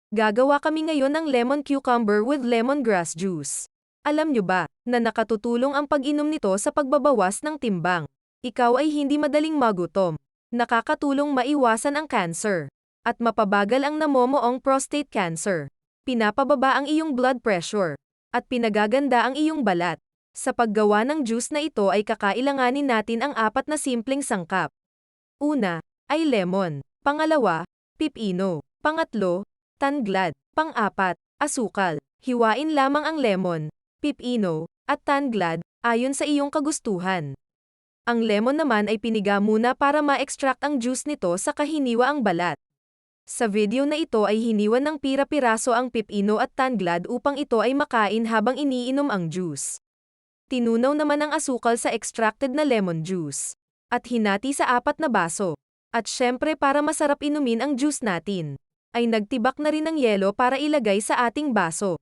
Gagawa kami ngayon ng lemon cucumber with lemongrass juice. Alam nyo ba, na nakatutulong ang pag-inom nito sa pagbabawas ng timbang. Ikaw ay hindi madaling magutom. Nakakatulong maiwasan ang cancer. At mapabagal ang namomoong prostate cancer. Pinapababa ang iyong blood pressure. At pinagaganda ang iyong balat. Sa paggawa ng juice na ito ay kakailanganin natin ang 4 na simpleng sangkap. Una, ay lemon. Pangalawa, pipino. Pangatlo, tanglad. Pang-4, asukal. Hiwain lamang ang lemon, pipino, at tanglad, ayon sa iyong kagustuhan. Ang lemon naman ay piniga muna para ma-extract ang juice nito sa hiniwa ang balat. Sa video na ito ay hiniwan ng pira-piraso ang pipino at tanglad upang ito ay makain habang iniinom ang juice. Tinunaw naman ang asukal sa extracted na lemon juice. At hinati sa 4 na baso. At syempre para masarap inumin ang juice natin, ay nagtibak na rin ng yelo para ilagay sa ating baso.